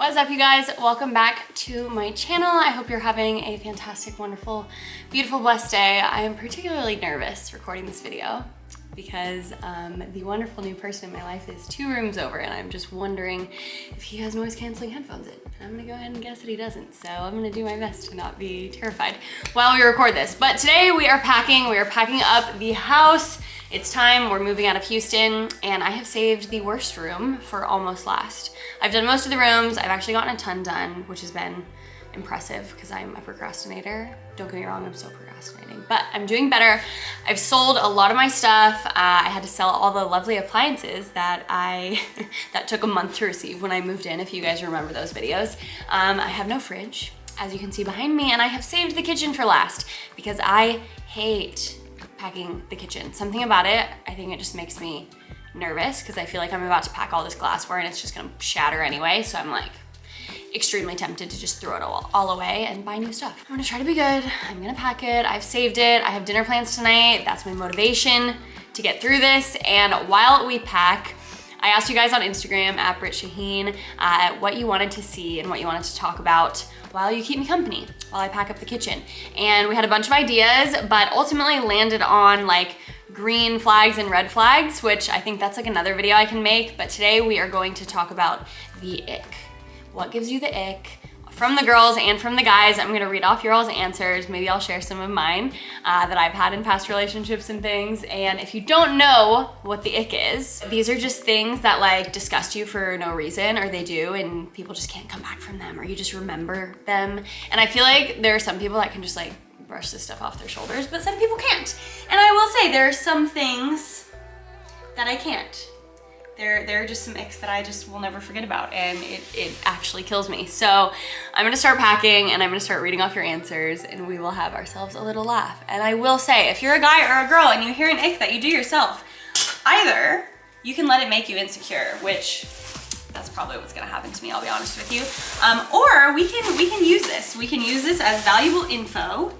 What's up, you guys? Welcome back to my channel. I hope you're having a fantastic, wonderful, beautiful, blessed day. I am particularly nervous recording this video because the wonderful new person in my life is 2 rooms over, and I'm just wondering if he has noise canceling headphones in. I'm gonna go ahead and guess that he doesn't, so I'm gonna do my best to not be terrified while we record this. But today we are packing up the house. It's time, we're moving out of Houston, and I have saved the worst room for almost last. I've done most of the rooms. I've actually gotten a ton done, which has been impressive because I'm a procrastinator. Don't get me wrong, I'm still procrastinating, but I'm doing better. I've sold a lot of my stuff. I had to sell all the lovely appliances that that took a month to receive when I moved in, if you guys remember those videos. I have no fridge, as you can see behind me, and I have saved the kitchen for last because I hate packing the kitchen. Something about it, I think it just makes me nervous because I feel like I'm about to pack all this glassware and it's just gonna shatter anyway. So I'm like extremely tempted to just throw it all away and buy new stuff. I'm gonna try to be good. I'm gonna pack it. I've saved it. I have dinner plans tonight. That's my motivation to get through this. And while we pack, I asked you guys on Instagram at Britt Shaheen what you wanted to see and what you wanted to talk about while you keep me company, while I pack up the kitchen. And we had a bunch of ideas, but ultimately landed on like green flags and red flags, which I think that's like another video I can make. But today we are going to talk about the ick. What gives you the ick? From the girls and from the guys. I'm gonna read off your all's answers. Maybe I'll share some of mine that I've had in past relationships and things. And if you don't know what the ick is, these are just things that like disgust you for no reason, or they do, and people just can't come back from them, or you just remember them. And I feel like there are some people that can just like brush this stuff off their shoulders, but some people can't. And I will say there are some things that I can't. There are just some icks that I just will never forget about, and it actually kills me. So I'm gonna start packing and I'm gonna start reading off your answers, and we will have ourselves a little laugh. And I will say, if you're a guy or a girl and you hear an ick that you do yourself, either you can let it make you insecure, which that's probably what's gonna happen to me, I'll be honest with you. Or we can use this. We can use this as valuable info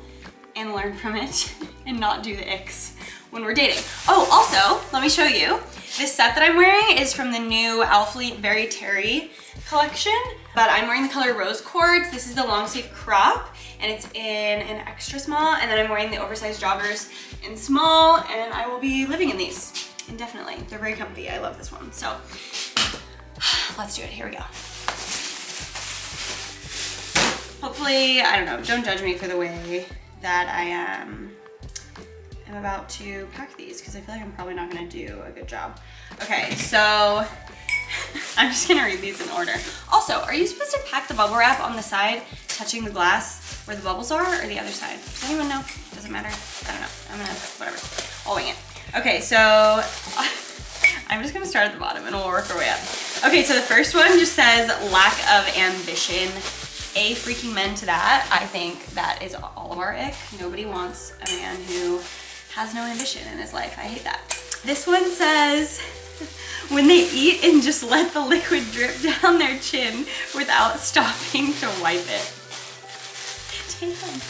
and learn from it and not do the icks when we're dating. Oh, also, let me show you. This set that I'm wearing is from the new Alphalete Very Terry collection, but I'm wearing the color Rose Quartz. This is the long sleeve crop, and it's in an extra small, and then I'm wearing the oversized joggers in small, and I will be living in these indefinitely. They're very comfy. I love this one. So let's do it. Here we go. Hopefully, I don't know, don't judge me for the way that I am about to pack these, because I feel like I'm probably not gonna do a good job. Okay, so I'm just gonna read these in order. Also, are you supposed to pack the bubble wrap on the side touching the glass where the bubbles are, or the other side? Does anyone know? Doesn't matter? I don't know. I'm gonna, whatever, I'll wing it. Okay, so I'm just gonna start at the bottom and we'll work our way up. Okay, so the first one just says lack of ambition. A freaking men to that. I think that is all of our ick. Nobody wants a man who has no ambition in his life. I hate that. This one says, when they eat and just let the liquid drip down their chin without stopping to wipe it. Damn,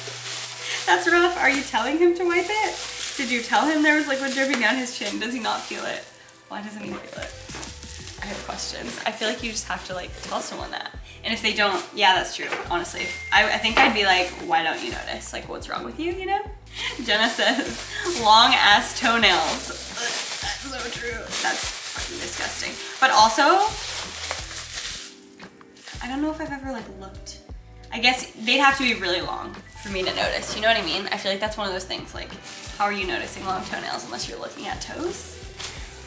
that's rough. Are you telling him to wipe it? Did you tell him there was liquid dripping down his chin? Does he not feel it? Why doesn't he feel it? I have questions. I feel like you just have to like tell someone that. And if they don't, yeah, that's true, honestly. I think I'd be like, why don't you notice? Like, what's wrong with you, you know? Jenna says, long ass toenails. Ugh, that's so true. That's fucking disgusting. But also, I don't know if I've ever like looked. I guess they'd have to be really long for me to notice, you know what I mean? I feel like that's one of those things, like, how are you noticing long toenails unless you're looking at toes?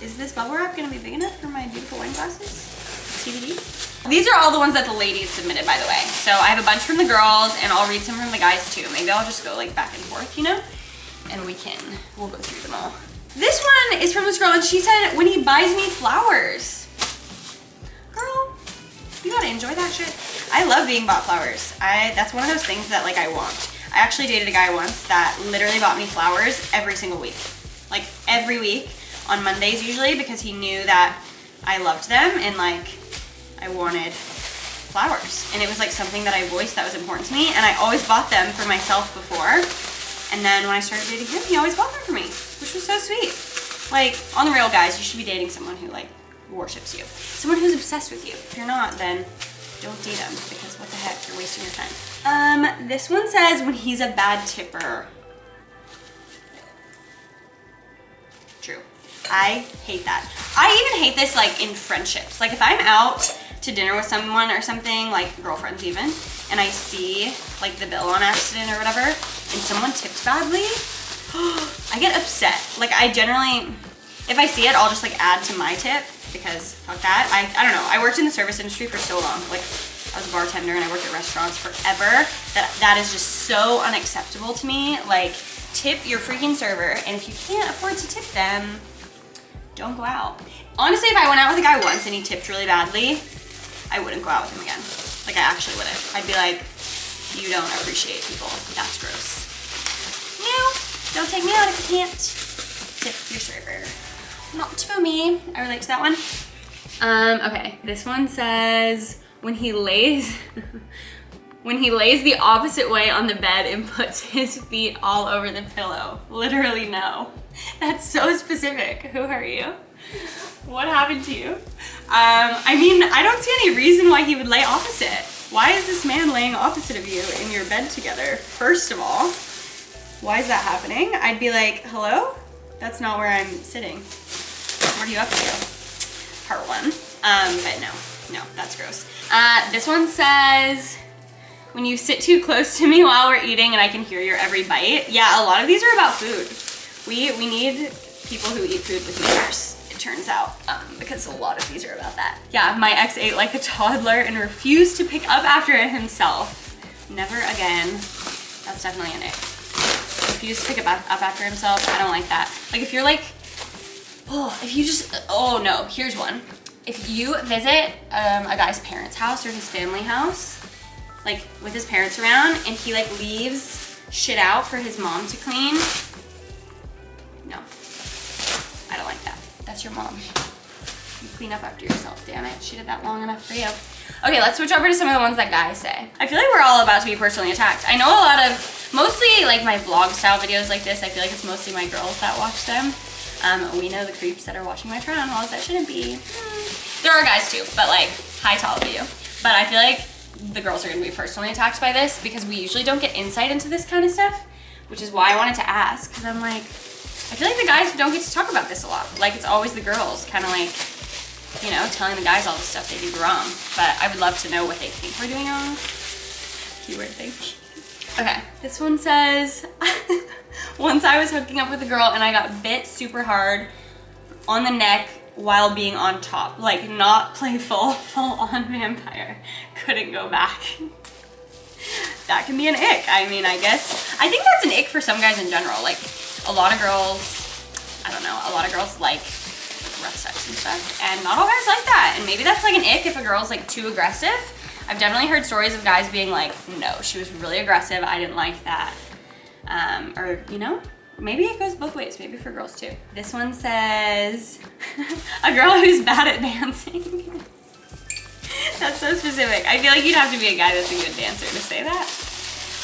Is this bubble wrap gonna be big enough for my beautiful wine glasses? TBD? These are all the ones that the ladies submitted, by the way. So I have a bunch from the girls, and I'll read some from the guys too. Maybe I'll just go like back and forth, you know? And we'll go through them all. This one is from this girl, and she said, when he buys me flowers. Girl, you gotta enjoy that shit. I love being bought flowers. That's one of those things that like I want. I actually dated a guy once that literally bought me flowers every single week. Like every week on Mondays usually, because he knew that I loved them and like I wanted flowers, and it was like something that I voiced that was important to me, and I always bought them for myself before, and then when I started dating him, he always bought them for me, which was so sweet. Like, on the real, guys, you should be dating someone who like worships you, someone who's obsessed with you. If you're not, then don't date him because what the heck, you're wasting your time. This one says when he's a bad tipper. True. I hate that. I even hate this like in friendships. Like if I'm out to dinner with someone or something, like girlfriends even, and I see like the bill on accident or whatever, and someone tips badly, I get upset. Like I generally, if I see it, I'll just like add to my tip because fuck that. I don't know. I worked in the service industry for so long. Like I was a bartender and I worked at restaurants forever. That is just so unacceptable to me. Like tip your freaking server, and if you can't afford to tip them, don't go out. Honestly, if I went out with a guy once and he tipped really badly, I wouldn't go out with him again. Like I actually wouldn't. I'd be like, you don't appreciate people. That's gross. No, don't take me out if you can't tip your server. Not for me. I relate to that one. Okay, this one says when he lays the opposite way on the bed and puts his feet all over the pillow. Literally no. That's so specific. Who are you? What happened to you? I mean, I don't see any reason why he would lay opposite. Why is this man laying opposite of you in your bed together? First of all, why is that happening? I'd be like, hello? That's not where I'm sitting. What are you up to? Part one. But no, that's gross. This one says, when you sit too close to me while we're eating and I can hear your every bite. Yeah, a lot of these are about food. We need people who eat food with ears, it turns out, because a lot of these are about that. Yeah, my ex ate like a toddler and refused to pick up after it himself. Never again. That's definitely an ick. Refused to pick up after himself. I don't like that. Like if you're like, oh no, here's one. If you visit a guy's parents' house or his family house, like with his parents around, and he like leaves shit out for his mom to clean, no, I don't like that. That's your mom. You clean up after yourself, damn it. She did that long enough for you. Okay, let's switch over to some of the ones that guys say. I feel like we're all about to be personally attacked. I know a lot of, mostly like my vlog style videos like this, I feel like it's mostly my girls that watch them. We know the creeps that are watching my trial that shouldn't be. There are guys too, but like, hi to all of you. But I feel like the girls are gonna be personally attacked by this because we usually don't get insight into this kind of stuff, which is why I wanted to ask, because I'm like, I feel like the guys don't get to talk about this a lot. Like it's always the girls kind of like, you know, telling the guys all the stuff they do wrong. But I would love to know what they think we're doing wrong. Keyword think. Okay, this one says, once I was hooking up with a girl and I got bit super hard on the neck while being on top. Like not playful, full on vampire. Couldn't go back. That can be an ick. I mean, I think that's an ick for some guys in general. Like a lot of girls, I don't know, a lot of girls like rough sex and stuff, and not all guys like that. And maybe that's like an ick if a girl's like too aggressive. I've definitely heard stories of guys being like, no, she was really aggressive, I didn't like that. Or, you know, maybe it goes both ways, maybe for girls too. This one says, a girl who's bad at dancing. That's so specific. I feel like you'd have to be a guy that's a good dancer to say that.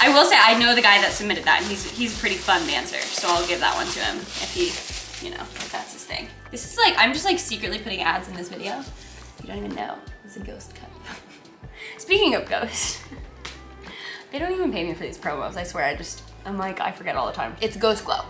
I will say I know the guy that submitted that, and he's a pretty fun dancer, so I'll give that one to him if he, you know, if that's his thing. This is like, I'm just like secretly putting ads in this video. You don't even know. It's a ghost cut. Speaking of ghosts, they don't even pay me for these promos, I swear. I'm like, I forget all the time. It's Ghost Glow.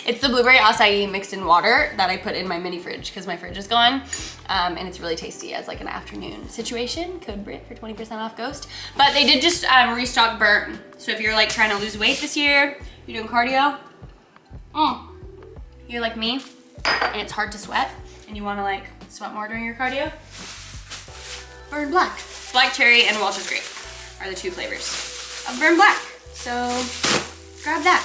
It's the blueberry acai mixed in water that I put in my mini fridge because my fridge is gone. And it's really tasty as like an afternoon situation. Code Brit for 20% off Ghost. But they did just restock Burn. So if you're like trying to lose weight this year, you're doing cardio, you're like me, and it's hard to sweat, and you wanna like sweat more during your cardio, Burn Black. Black cherry and Welch's grape are the two flavors of Burn Black. So grab that.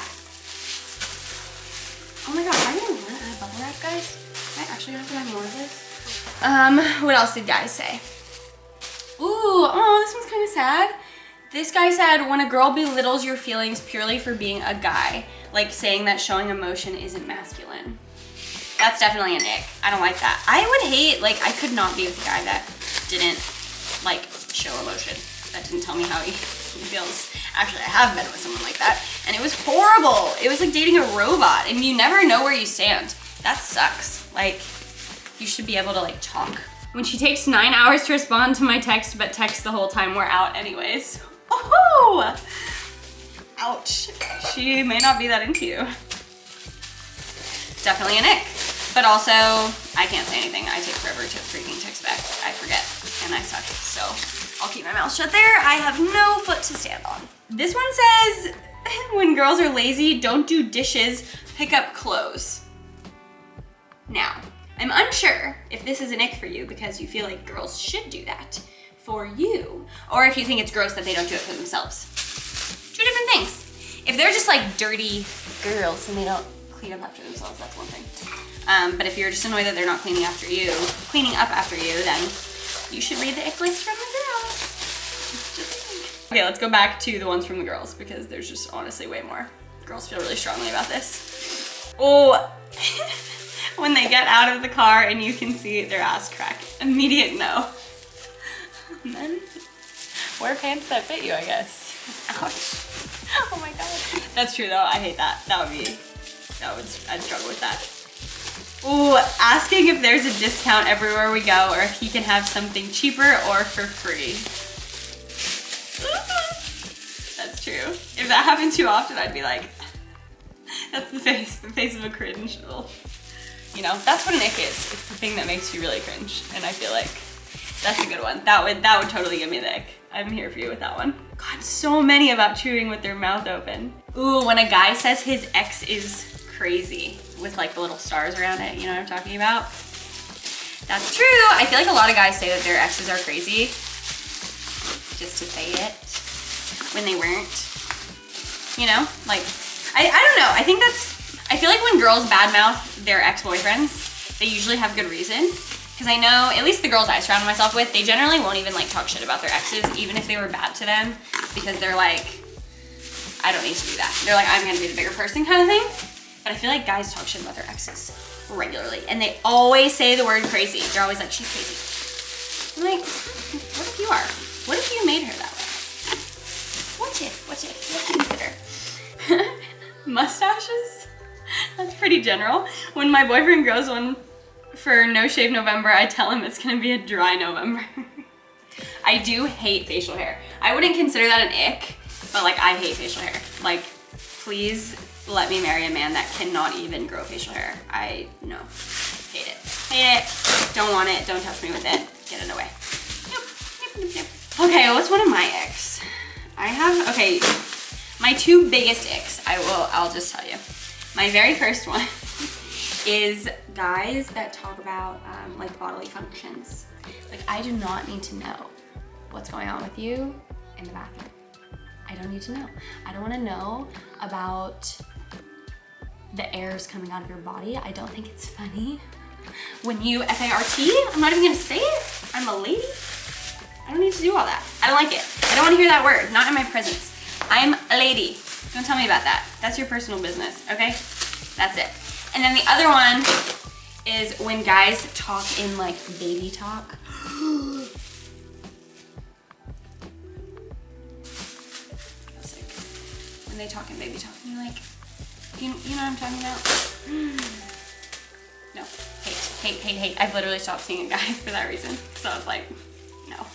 Oh my god, I didn't want to add bubble wrap, guys. I actually have to add more of this. What else did guys say? Ooh, oh, this one's kind of sad. This guy said, when a girl belittles your feelings purely for being a guy, like saying that showing emotion isn't masculine. That's definitely an ick. I don't like that. I would hate, like, I could not be with a guy that didn't, like, show emotion. That didn't tell me how he feels. Actually, I have been with someone like that, and it was horrible. It was like dating a robot, and you never know where you stand. That sucks. Like, you should be able to, like, talk When she takes 9 hours to respond to my text, but texts the whole time we're out anyways. Oh! Ouch. She may not be that into you. Definitely an ick. But also, I can't say anything. I take forever to freaking text back. I forget, and I suck. So I'll keep my mouth shut there. I have no foot to stand on. This one says, when girls are lazy, don't do dishes, pick up clothes. Now, I'm unsure if this is an ick for you because you feel like girls should do that for you, or if you think it's gross that they don't do it for themselves. Two different things. If they're just like dirty girls and they don't clean up after themselves, that's one thing. But if you're just annoyed that they're not cleaning up after you, then you should read the ick list from the girls. Okay, let's go back to the ones from the girls because there's just honestly way more. Girls feel really strongly about this. Oh, when they get out of the car and you can see their ass crack. Immediate no. Men wear pants that fit you, I guess. Ouch. Oh my God. That's true though, I hate that. I'd struggle with that. Ooh, asking if there's a discount everywhere we go or if he can have something cheaper or for free. That's true. If that happened too often, I'd be like, that's the face of a cringe. You know, that's what an ick is. It's the thing that makes you really cringe. And I feel like that's a good one. That would totally give me the ick. I'm here for you with that one. God, so many about chewing with their mouth open. Ooh, when a guy says his ex is crazy with like the little stars around it, you know what I'm talking about? That's true. I feel like a lot of guys say that their exes are crazy just to say it when they weren't, you know? Like, I don't know. I feel like when girls badmouth their ex-boyfriends, they usually have good reason. Because I know, at least the girls I surround myself with, they generally won't even like talk shit about their exes, even if they were bad to them, because they're like, I don't need to do that. They're like, I'm gonna be the bigger person kind of thing. But I feel like guys talk shit about their exes regularly, and they always say the word crazy. They're always like, she's crazy. I'm like, what if you are? What if you made her that way? What if? What do you consider? Mustaches? That's pretty general. When my boyfriend grows one for No Shave November, I tell him it's gonna be a dry November. I do hate facial hair. I wouldn't consider that an ick, but like I hate facial hair. Like, please let me marry a man that cannot even grow facial hair. No, hate it. Hate it, don't want it, don't touch me with it. Get it away. Yep. Okay, what's one of my icks? Okay, my two biggest icks, I'll just tell you. My very first one is guys that talk about like bodily functions. Like, I do not need to know what's going on with you in the bathroom. I don't need to know. I don't want to know about the airs coming out of your body. I don't think it's funny. When you F-A-R-T, I'm not even gonna say it. I'm a lady. I don't need to do all that. I don't like it. I don't want to hear that word, not in my presence. I'm a lady. Don't tell me about that. That's your personal business, okay? That's it. And then the other one is when guys talk in like baby talk. When they talk in baby talk, and you're like, you know what I'm talking about? No, hate. I've literally stopped seeing a guy for that reason. So I was like, no,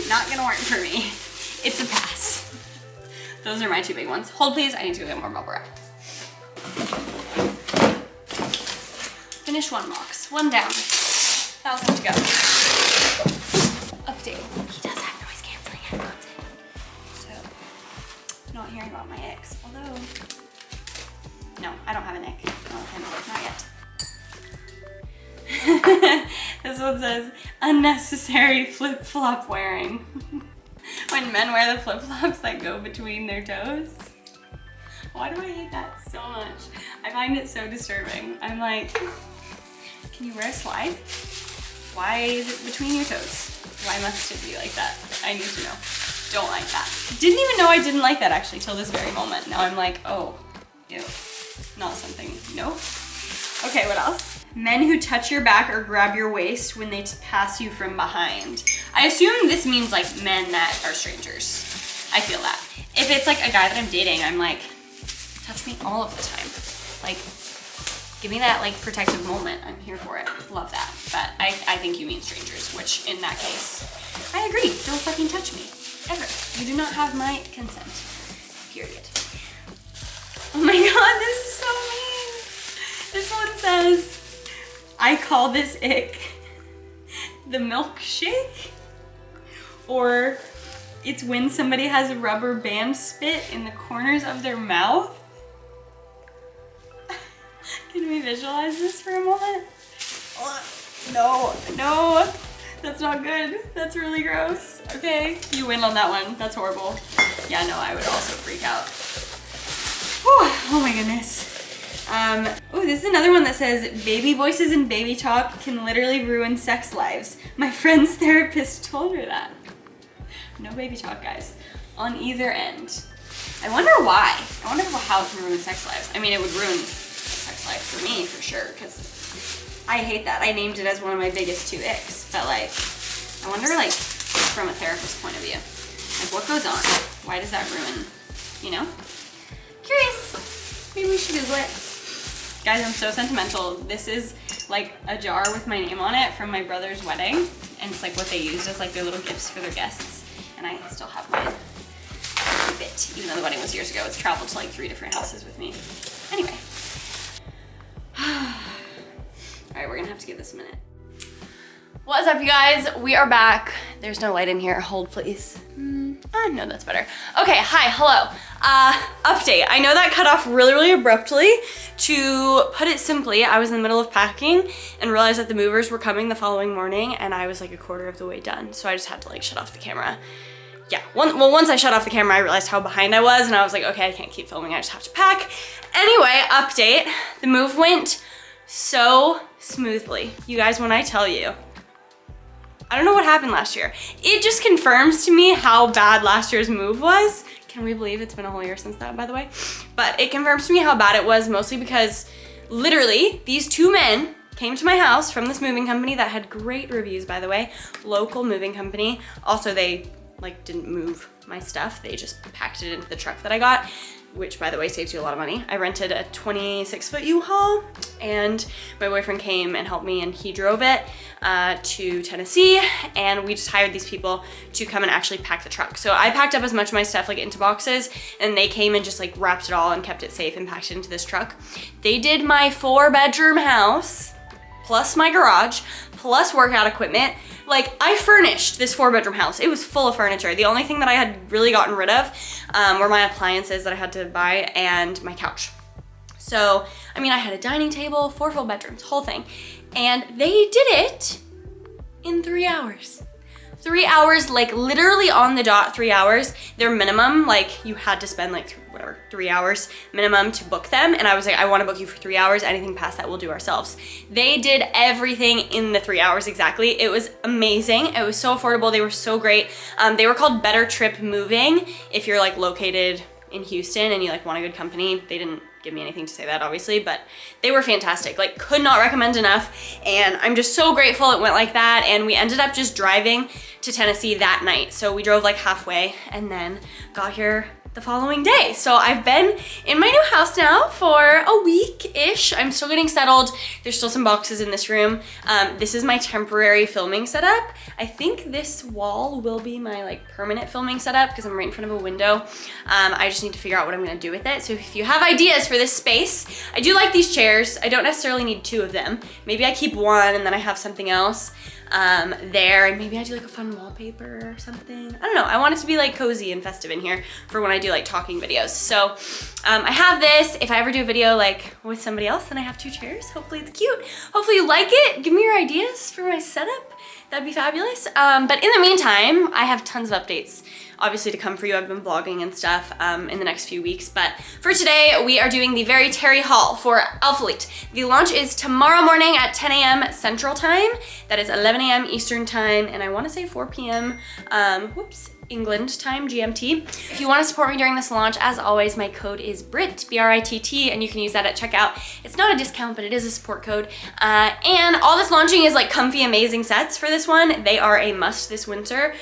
not gonna work for me. It's a pass. Those are my two big ones. Hold please, I need to go get more bubble wrap. Finish one box, one down, 1,000 to go. Update, he does have noise canceling headphones in. So, not hearing about my ex, although, no, I don't have an ick. Not yet. This one says, unnecessary flip-flop wearing. When men wear the flip-flops that go between their toes. Why do I hate that so much? I find it so disturbing. I'm like, can you wear a slide? Why is it between your toes? Why must it be like that? I need to know. Don't like that. Didn't even know I didn't like that actually till this very moment. Now I'm like, oh, ew, not something, no. Okay, what else? Men who touch your back or grab your waist when they pass you from behind. I assume this means like men that are strangers. I feel that. If it's like a guy that I'm dating, I'm like, touch me all of the time. Like, Give me that like protective moment. I'm here for it. Love that. But I think you mean strangers, which in that case, I agree. Don't fucking touch me. Ever. You do not have my consent. Period. Oh my god, this is so mean. This one says, I call this ick the milkshake, or it's when somebody has a rubber band spit in the corners of their mouth. Can we visualize this for a moment? No, no, that's not good. That's really gross. Okay, you win on that one. That's horrible. Yeah, no, I would also freak out. Whew, oh my goodness. Oh, this is another one that says, baby voices and baby talk can literally ruin sex lives. My friend's therapist told her that. No baby talk, guys, on either end. I wonder why. I wonder how it can ruin sex lives. I mean, it would ruin sex life for me, for sure, because I hate that. I named it as one of my biggest 2 icks, but like, I wonder like, from a therapist's point of view, like what goes on? Why does that ruin, you know? Curious. Maybe we should Google it. Guys, I'm so sentimental. This is like a jar with my name on it from my brother's wedding, and it's like what they used as like their little gifts for their guests, and I still have mine. Keep it, even though the wedding was years ago. It's traveled to like 3 different houses with me. Anyway. All right, we're gonna have to give this a minute. What's up, you guys? We are back. There's no light in here. Hold, please. No, that's better. Okay, hi, hello. Update. I know that cut off really, really abruptly. To put it simply, I was in the middle of packing and realized that the movers were coming the following morning, and I was like a quarter of the way done. So I just had to like shut off the camera. Yeah, once I shut off the camera, I realized how behind I was, and I was like, okay, I can't keep filming, I just have to pack. Anyway, update. The move went so smoothly. You guys, when I tell you, I don't know what happened last year. It just confirms to me how bad last year's move was. Can we believe it's been a whole year since that, by the way? But it confirms to me how bad it was, mostly because literally these 2 men came to my house from this moving company that had great reviews, by the way. Local moving company. Also, they like didn't move my stuff. They just packed it into the truck that I got, which by the way saves you a lot of money. I rented a 26-foot U-Haul, and my boyfriend came and helped me, and he drove it to Tennessee, and we just hired these people to come and actually pack the truck. So I packed up as much of my stuff like into boxes, and they came and just like wrapped it all and kept it safe and packed it into this truck. They did my 4-bedroom house, plus my garage, plus workout equipment. Like, I furnished this 4-bedroom house. It was full of furniture. The only thing that I had really gotten rid of were my appliances that I had to buy and my couch. So, I mean, I had a dining table, 4 full bedrooms, whole thing. And they did it in 3 hours. 3 hours, like literally on the dot, 3 hours. Their minimum, like you had to spend like whatever, 3 hours minimum to book them. And I was like, I wanna book you for 3 hours. Anything past that, we'll do ourselves. They did everything in the 3 hours exactly. It was amazing. It was so affordable. They were so great. They were called Better Trip Moving. If you're like located in Houston and you like want a good company, they didn't give me anything to say that, obviously, but they were fantastic. Like, could not recommend enough. And I'm just so grateful it went like that. And we ended up just driving to Tennessee that night. So we drove like halfway and then got here the following day. So I've been in my new house now for a week-ish. I'm still getting settled. There's still some boxes in this room. This is my temporary filming setup. I think this wall will be my like permanent filming setup because I'm right in front of a window. I just need to figure out what I'm gonna do with it. So if you have ideas for this space, I do like these chairs. I don't necessarily need 2 of them. Maybe I keep one and then I have something else there, and maybe I do like a fun wallpaper or something. I don't know. I want it to be like cozy and festive in here for when I do like talking videos. So I have this. If I ever do a video like with somebody else, then I have 2 chairs. Hopefully it's cute. Hopefully you like it. Give me your ideas for my setup. That'd be fabulous. But in the meantime, I have tons of updates obviously to come for you. I've been vlogging and stuff in the next few weeks, but for today we are doing the Very Terry haul for Alphalete. The launch is tomorrow morning at 10 a.m. Central Time. That is 11 a.m. Eastern Time, and I want to say 4 p.m. England time, GMT. If you want to support me during this launch, as always, my code is BRITT, B-R-I-T-T, and you can use that at checkout. It's not a discount, but it is a support code. And all this launching is like comfy, amazing sets for this one. They are a must this winter.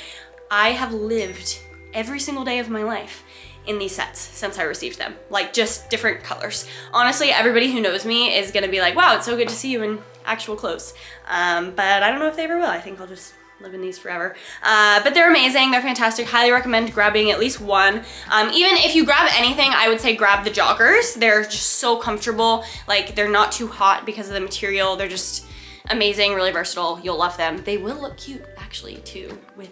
I have lived every single day of my life in these sets since I received them, like just different colors. Honestly, everybody who knows me is gonna be like, wow, it's so good to see you in actual clothes. But I don't know if they ever will. I think I'll just live in these forever. But they're amazing, they're fantastic. Highly recommend grabbing at least one. Even if you grab anything, I would say grab the joggers. They're just so comfortable. Like, they're not too hot because of the material. They're just amazing, really versatile. You'll love them. They will look cute actually too with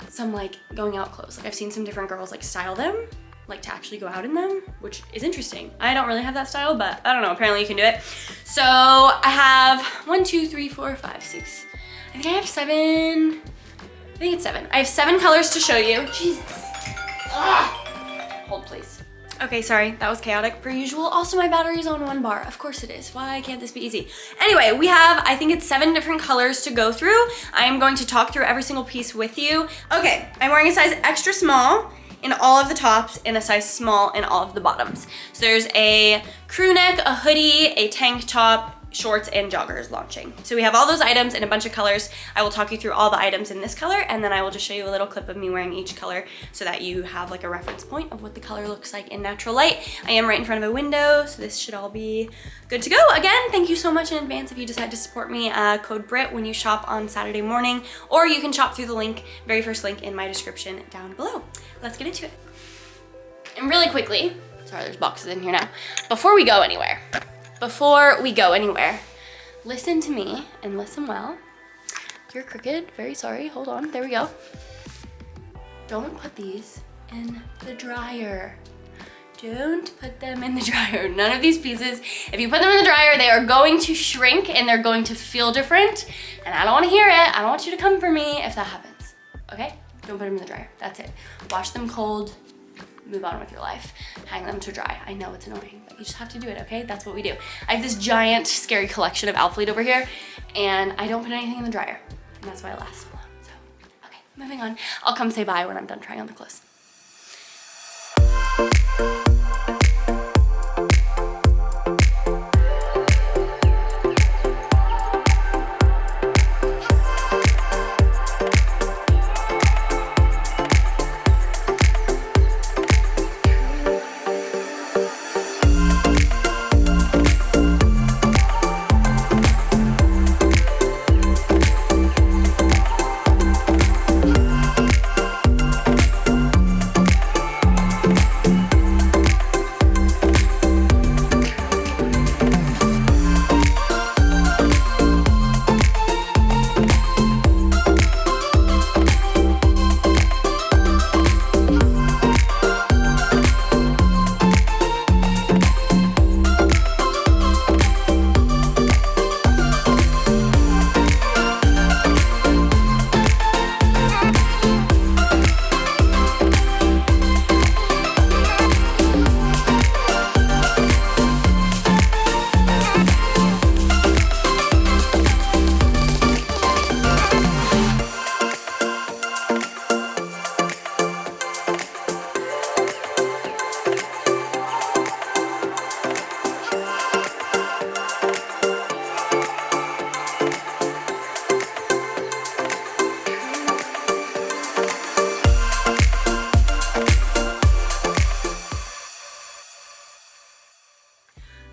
some like going out clothes. Like, I've seen some different girls like style them, like to actually go out in them, which is interesting. I don't really have that style, but I don't know, apparently you can do it. So I have 1, 2, 3, 4, 5, 6, I think I have 7, I think it's 7. I have 7 colors to show you. Jesus. Hold please. Okay, sorry, that was chaotic per usual. Also, my battery is on 1 bar. Of course it is. Why can't this be easy? Anyway, we have, I think it's 7 different colors to go through. I am going to talk through every single piece with you. Okay, I'm wearing a size extra small in all of the tops and a size small in all of the bottoms. So there's a crew neck, a hoodie, a tank top, shorts, and joggers launching. So we have all those items in a bunch of colors. I will talk you through all the items in this color, and then I will just show you a little clip of me wearing each color so that you have like a reference point of what the color looks like in natural light. I am right in front of a window, so this should all be good to go. Again, thank you so much in advance if you decide to support me. Code BRIT when you shop on Saturday morning, or you can shop through the link, very first link in my description down below. Let's get into it. And really quickly, sorry, there's boxes in here now. Before we go anywhere, listen to me and listen well. You're crooked, very sorry, hold on, there we go. Don't put these in the dryer. Don't put them in the dryer. None of these pieces, if you put them in the dryer, they are going to shrink and they're going to feel different. And I don't wanna hear it. I don't want you to come for me if that happens, okay? Don't put them in the dryer, that's it. Wash them cold, move on with your life. Hang them to dry. I know it's annoying, but you just have to do it, okay? That's what we do. I have this giant, scary collection of Alphalete over here, and I don't put anything in the dryer, and that's why it lasts so long. So, okay, moving on. I'll come say bye when I'm done trying on the clothes.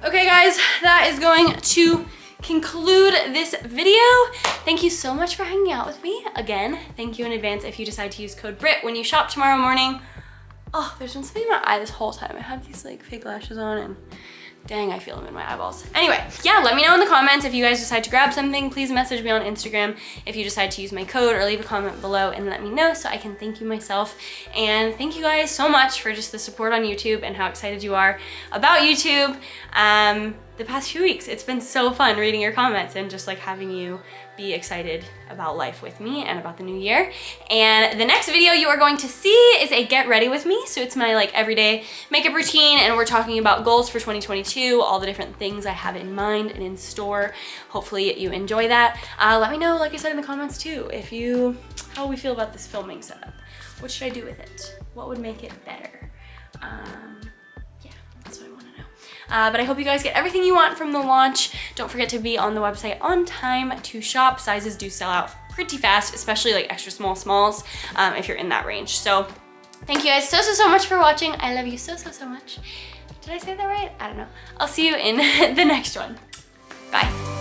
Okay guys, that is going to conclude this video. Thank you so much for hanging out with me. Again, thank you in advance if you decide to use code BRIT when you shop tomorrow morning. Oh, there's been something in my eye this whole time. I have these like fake lashes on and dang, I feel them in my eyeballs. Anyway, yeah, let me know in the comments if you guys decide to grab something. Please message me on Instagram if you decide to use my code, or leave a comment below and let me know so I can thank you myself. And thank you guys so much for just the support on YouTube and how excited you are about YouTube. The past few weeks, it's been so fun reading your comments and just like having you be excited about life with me and about the new year. And the next video you are going to see is a get ready with me. So it's my like everyday makeup routine, and we're talking about goals for 2022, all the different things I have in mind and in store. Hopefully you enjoy that. Let me know, like I said in the comments too, how we feel about this filming setup. What should I do with it? What would make it better? Yeah, that's what I want to know. But I hope you guys get everything you want from the launch. Don't forget to be on the website on time to shop. Sizes do sell out pretty fast, especially like extra small smalls if you're in that range. So thank Thank you guys so much for watching. I love you so much. Did I say that right? I don't know. I'll see you in the next one. Bye.